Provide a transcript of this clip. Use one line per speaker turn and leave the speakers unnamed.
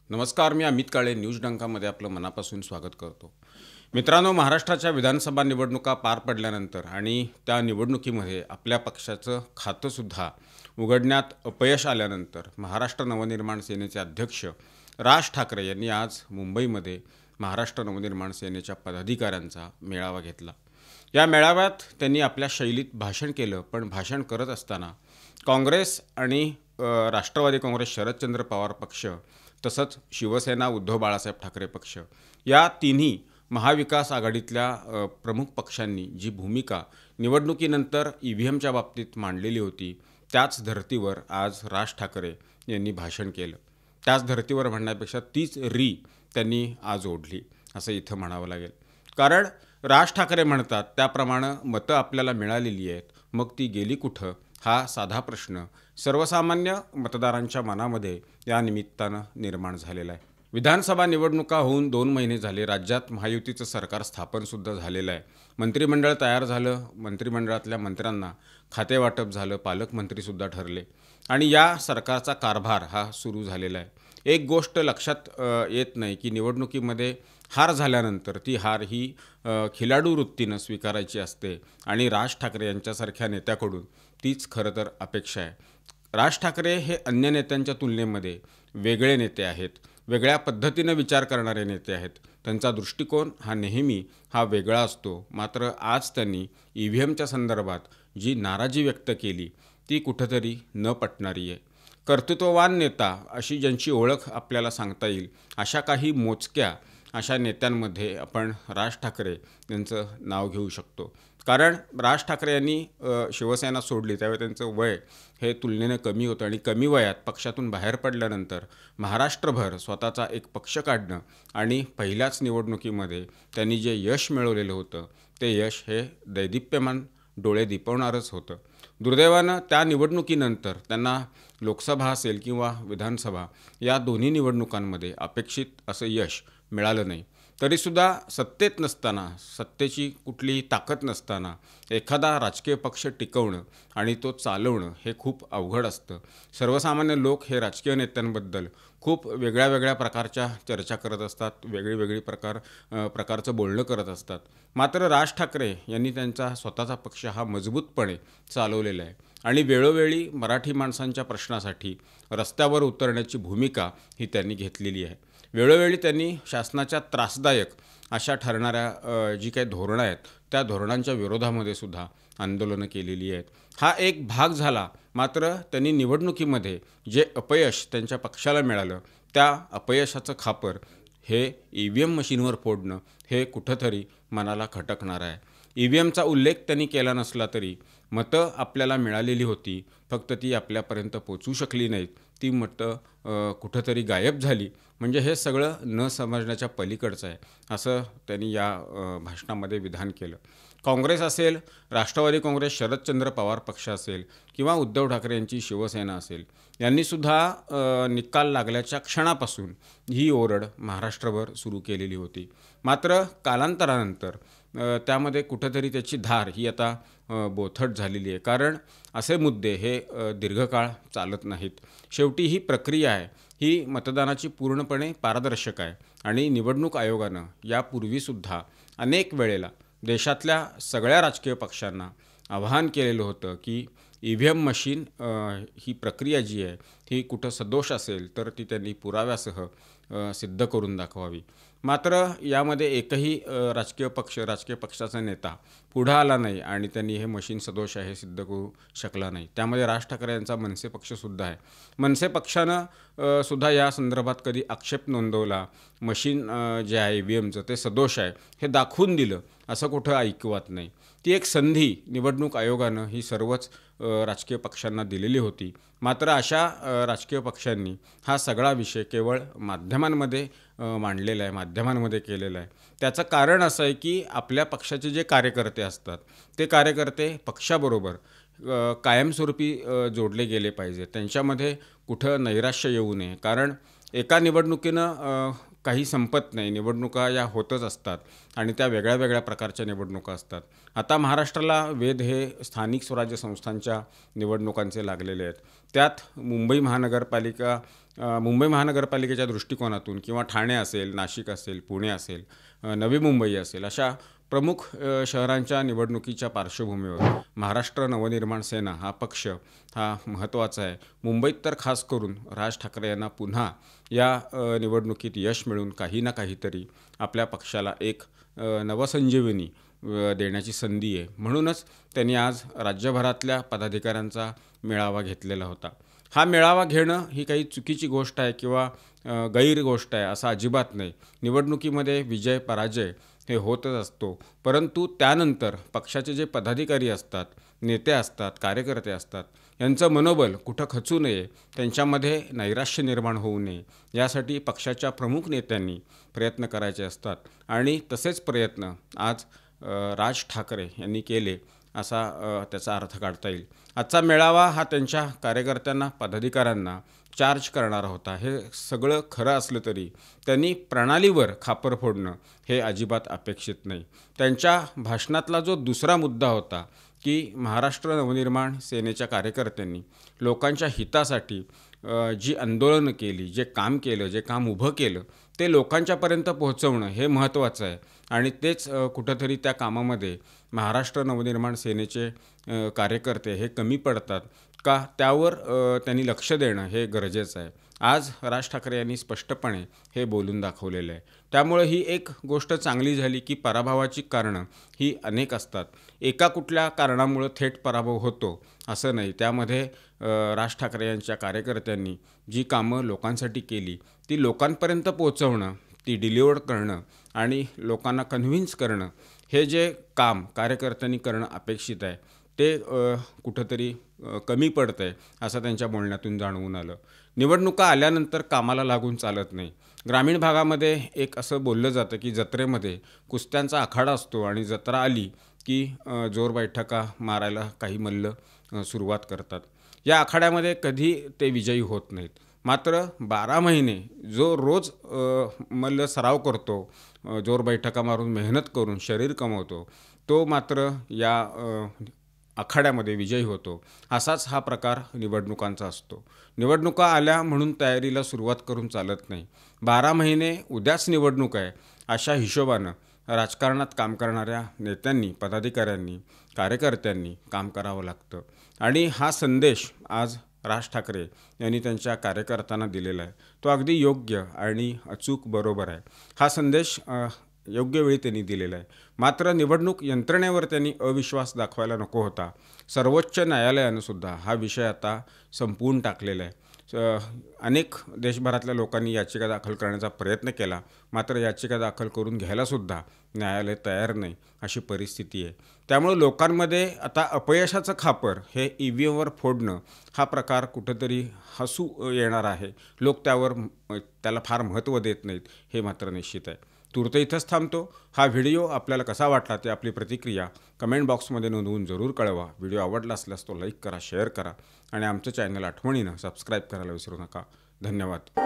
नमस्कार, मी अमित काळे न्यूज डंकामध्ये आपलं मनापासून स्वागत करतो. मित्रांनो, महाराष्ट्राच्या विधानसभा निवडणुका पार पडल्यानंतर आणि त्या निवडणुकीमध्ये आपल्या पक्षाचं खातंसुद्धा उघडण्यात अपयश आल्यानंतर महाराष्ट्र नवनिर्माण सेनेचे अध्यक्ष राज ठाकरे यांनी आज मुंबईमध्ये महाराष्ट्र नवनिर्माण सेनेच्या पदाधिकाऱ्यांचा मेळावा घेतला. या मेळाव्यात त्यांनी आपल्या शैलीत भाषण केलं, पण भाषण करत असताना काँग्रेस आणि राष्ट्रवादी काँग्रेस शरदचंद्र पवार पक्ष तसंच शिवसेना उद्धव बाळासाहेब ठाकरे पक्ष या तिन्ही महाविकास आघाडीतल्या प्रमुख पक्षांनी जी भूमिका निवडणुकीनंतर EVMच्या बाबतीत मांडलेली होती, त्याच धर्तीवर आज राज ठाकरे यांनी भाषण केलं. त्याच धर्तीवर म्हणण्यापेक्षा तीच री त्यांनी आज ओढली असं इथं म्हणावं लागेल. कारण राज ठाकरे म्हणतात त्याप्रमाणे मतं आपल्याला मिळालेली आहेत, मग ती गेली कुठं हा साधा प्रश्न सर्वसामान्य मतदारांच्या मनामध्ये या निमित्तानं निर्माण झालेला आहे. विधानसभा निवडणुका होऊन 2 महिने झाले. राज्यात महायुतीचं सरकार स्थापनसुद्धा झालेलं आहे. मंत्रिमंडळ तयार झालं, मंत्रिमंडळातल्या मंत्र्यांना खातेवाटप झालं, पालकमंत्रीसुद्धा ठरले आणि या सरकारचा कारभार हा सुरू झालेला आहे. एक गोष्ट लक्षात येत नाही की निवडणुकीमध्ये हार झाल्यानंतर ती हार ही खिलाडू वृत्तीनं स्वीकारायची असते आणि राज ठाकरे यांच्यासारख्या नेत्याकडून तीच खरं तर अपेक्षा आहे. राज ठाकरे हे अन्य नेत्यांच्या तुलनेमध्ये वेगळे नेते आहेत, वेगळ्या पद्धतीनं विचार करणारे नेते आहेत. त्यांचा दृष्टिकोन हा नेहमी वेगळा असतो. मात्र आज त्यांनी EVMच्या संदर्भात जी नाराजी व्यक्त केली ती कुठंतरी न पटणारी आहे. कर्तृत्ववान नेता अशी ज्यांची ओळख आपल्याला सांगता येईल अशा काही मोजक्या अशा नेत्यांमध्ये आपण राज ठाकरे यांचं नाव घेऊ शकतो. कारण राज ठाकरे यांनी शिवसेना सोडली त्यावेळी त्यांचं वय हे तुलनेनं कमी होतं आणि कमी वयात पक्षातून बाहेर पडल्यानंतर महाराष्ट्रभर स्वतःचा एक पक्ष काढणं आणि पहिल्याच निवडणुकीमध्ये त्यांनी जे यश मिळवलेलं होतं ते यश हे दैदिप्यमान डोळे दिपवणारच होतं. दुर्दैवानं त्या निवडणुकीनंतर त्यांना लोकसभा असेल किंवा विधानसभा या दोन्ही निवडणुकांमध्ये अपेक्षित असं यश मिळालं नाही. तरीसुद्धा सत्तेत नसताना, सत्तेची कुठलीही ताकद नसताना एखादा राजकीय पक्ष टिकवणं आणि तो चालवणं हे खूप अवघड असतं. सर्वसामान्य लोक हे राजकीय नेत्यांबद्दल खूप वेगळ्या वेगळ्या प्रकारच्या चर्चा करत असतात, वेगळी प्रकारचं बोलणं करत असतात. मात्र राज ठाकरे यांनी त्यांचा स्वतःचा पक्ष हा मजबूतपणे चालवलेला आहे आणि वेळोवेळी मराठी माणसांच्या प्रश्नासाठी रस्त्यावर उतरण्याची भूमिका ही त्यांनी घेतलेली आहे. वेळोवेळी त्यांनी शासनाच्या त्रासदायक अशा ठरणाऱ्या जी काही धोरणं आहेत त्या धोरणांच्या विरोधामध्ये सुद्धा आंदोलनं केलेली आहेत. हा एक भाग झाला. मात्र त्यांनी निवडणुकीमध्ये जे अपयश त्यांच्या पक्षाला मिळालं त्या अपयशाचं खापर हे EVM मशीनवर फोडणं हे कुठंतरी मनाला खटकणार आहे. EVMचा उल्लेख त्यांनी केला नसला तरी मतं आपल्याला मिळालेली होती, फक्त ती आपल्यापर्यंत पोचू शकली नाहीत. ती मतं कुठंतरी गायब झाली. म्हणजे हे सगळं न समजण्याच्या पलीकडचं आहे असं त्यांनी या भाषणामध्ये विधान केलं. काँग्रेस असेल, राष्ट्रवादी काँग्रेस शरदचंद्र पवार पक्ष असेल किंवा उद्धव ठाकरे यांची शिवसेना असेल, यांनीसुद्धा निकाल लागल्याच्या क्षणापासून ही ओरड महाराष्ट्रभर सुरू केलेली होती. मात्र कालांतरानंतर त्यामध्ये कुठंतरी त्याची धार ही आता बोथट झालेली आहे. कारण असे मुद्दे हे दीर्घकाळ चालत नाहीत. शेवटी ही प्रक्रिया आहे ही मतदानाची पूर्णपणे पारदर्शक आहे आणि निवडणूक आयोगानं यापूर्वीसुद्धा अनेक वेळेला देशातल्या सगळ्या राजकीय पक्षांना आवाहन केलेलं होतं की EVM मशीन ही प्रक्रिया जी आहे ही कुठं सदोष असेल तर ती त्यांनी पुराव्यासह सिद्ध करून दाखवावी. मात्र यामध्ये एकही राजकीय पक्षाचा नेता पुढं आला नाही आणि त्यांनी हे मशीन सदोष आहे हे सिद्ध करू शकला नाही. त्यामध्ये राज ठाकरे यांचा मनसे पक्षसुद्धा आहे. मनसे पक्षानं सुद्धा या संदर्भात कधी आक्षेप नोंदवला, मशीन जे आहे EVMचं ते सदोष आहे हे दाखवून दिलं असं कुठं ऐकवत नाही. ती एक संधी निवडणूक आयोगानं ही सर्वच राजकीय पक्षांना दिलेली होती. मात्र अशा राजकीय पक्षांनी हा सगळा विषय केवळ माध्यमांमध्ये मांडलेला आहे, माध्यमांमध्ये केलेला आहे. त्याचं कारण असं आहे की आपल्या पक्षाचे जे कार्यकर्ते असतात ते कार्यकर्ते पक्षाबरोबर कायमस्वरूपी जोडले गेले पाहिजे. त्यांच्यामध्ये कुठं नैराश्य येऊ नये. कारण एका निवडणुकीनं काही संपत नाही, निवडणुका या होतच असतात आणि त्या वेगळ्या वेगळ्या प्रकारच्या निवडणुका असतात. आता महाराष्ट्राला वेध हे स्थानिक स्वराज्य संस्थांच्या निवडणुकांचे लागलेले आहेत. त्यात मुंबई महानगरपालिकेच्या दृष्टिकोनातून किंवा ठाणे असेल, नाशिक असेल, पुणे असेल, नवी मुंबई असेल, अशा प्रमुख शहरांच्या निवडणुकीच्या पार्श्वभूमीवर महाराष्ट्र नवनिर्माण सेना हा पक्ष हा महत्त्वाचा आहे. मुंबईत तर खास करून राज ठाकरे यांना पुन्हा या निवडणुकीत यश मिळून काही ना काहीतरी आपल्या पक्षाला एक नवसंजीवनी देण्याची संधी आहे. म्हणूनच त्यांनी आज राज्यभरातल्या पदाधिकाऱ्यांचा मेळावा घेतलेला होता. हा मेळावा घेणं ही काही चुकीची गोष्ट आहे किंवा गैर गोष्ट आहे असं अजिबात नाही. निवडणुकीमध्ये विजय पराजय हे होतच असतो, परंतु त्यानंतर पक्षाचे जे पदाधिकारी असतात, नेते असतात, कार्यकर्ते असतात, यांचं मनोबल कुठं खचू नये, त्यांच्यामध्ये नैराश्य निर्माण होऊ नये, यासाठी पक्षाच्या प्रमुख नेत्यांनी प्रयत्न करायचे असतात आणि तसेच प्रयत्न आज राज ठाकरे यांनी केले असा त्याचा अर्थ काढता येईल. आजचा मेळावा हा त्यांच्या कार्यकर्त्यांना, पदाधिकाऱ्यांना चार्ज करणारा होता. हे सगळं खरं असलं तरी त्यांनी प्रणालीवर खापर फोडणं हे अजिबात अपेक्षित नाही. त्यांच्या भाषणातला जो दुसरा मुद्दा होता की महाराष्ट्र नवनिर्माण सेनेच्या कार्यकर्त्यांनी लोकांच्या हितासाठी जी आंदोलनं केली, जे काम केलं, जे काम उभं केलं, ते लोकांच्यापर्यंत पोहोचवणं हे महत्त्वाचं आहे आणि तेच कुठंतरी त्या कामामध्ये महाराष्ट्र नवनिर्माण सेनेचे कार्यकर्ते हे कमी पडतात का, त्यावर त्यांनी लक्ष देणं हे गरजेचं आहे. आज राज ठाकरे यांनी स्पष्टपणे हे बोलून दाखवलेलं आहे. त्यामुळे ही एक गोष्ट चांगली झाली की पराभवाची कारणं ही अनेक असतात. एका कुठल्या कारणामुळं थेट पराभव होतो असं नाही. त्यामध्ये राज ठाकरे यांच्या कार्यकर्त्यांनी जी कामं लोकांसाठी केली ती लोकांपर्यंत पोहोचवणं, ती डिलिव्हर करणं आणि लोकांना कन्व्हिन्स करणं, हे जे काम कार्यकर्त्यांनी करणं अपेक्षित आहे ते कुठंतरी कमी पडतं आहे असं त्यांच्या बोलण्यातून जाणवून आलं. निवडणुका आल्यानंतर कामाला लागून चालत नाही. ग्रामीण भागामध्ये एक असं बोललं जातं की जत्रेमध्ये कुस्त्यांचा आखाडा असतो आणि जत्रा आली की जोर बैठका मारायला काही मल्ल सुरुवात करतात. या आखाड्यामध्ये कधी ते विजयी होत नाहीत. मात्र 12 महिने जो रोज मल्ल सराव करतो, जोर बैठका मारून मेहनत करून शरीर कमवतो, तो मात्र या आखाड्यामध्ये विजयी होतो. असाच हा प्रकार निवडणुकांचा असतो. निवडणुका आल्या म्हणून तयारीला सुरुवात करून चालत नाही. 12 महिने उद्याच निवडणूक आहे अशा हिशोबानं राजकारणात काम करणाऱ्या नेत्यांनी, पदाधिकाऱ्यांनी, कार्यकर्त्यांनी काम करावं लागतं आणि हा संदेश आज राज ठाकरे यांनी त्यांच्या कार्यकर्त्यांना दिलेला आहे. तो अगदी योग्य आणि अचूक बरोबर आहे. हा संदेश योग्य वेळी त्यांनी दिलेला आहे. मात्र निवडणूक यंत्रणेवर त्यांनी अविश्वास दाखवायला नको होता. सर्वोच्च न्यायालयानं सुद्धा हा विषय आता संपवून टाकलेला आहे. अनेक देशभरातल्या लोकांनी याचिका दाखल करण्याचा प्रयत्न केला, मात्र याचिका दाखल करून घ्यायलासुद्धा न्यायालय तयार नाही अशी परिस्थिती आहे. त्यामुळे लोकांमध्ये आता अपयशाचं खापर हे EVMवर फोडणं हा प्रकार कुठंतरी हसू येणार आहे. लोक त्याला फार महत्त्व देत नाहीत हे मात्र निश्चित आहे. तूर्त इथंच थांबतो. हा व्हिडिओ आपल्याला कसा वाटला ते आपली प्रतिक्रिया कमेंट बॉक्समध्ये नोंदवून जरूर कळवा. व्हिडिओ आवडला असल्यास तो लाईक करा, शेअर करा आणि आमचं चॅनल आठवणीनं सबस्क्राईब करायला विसरू नका. धन्यवाद.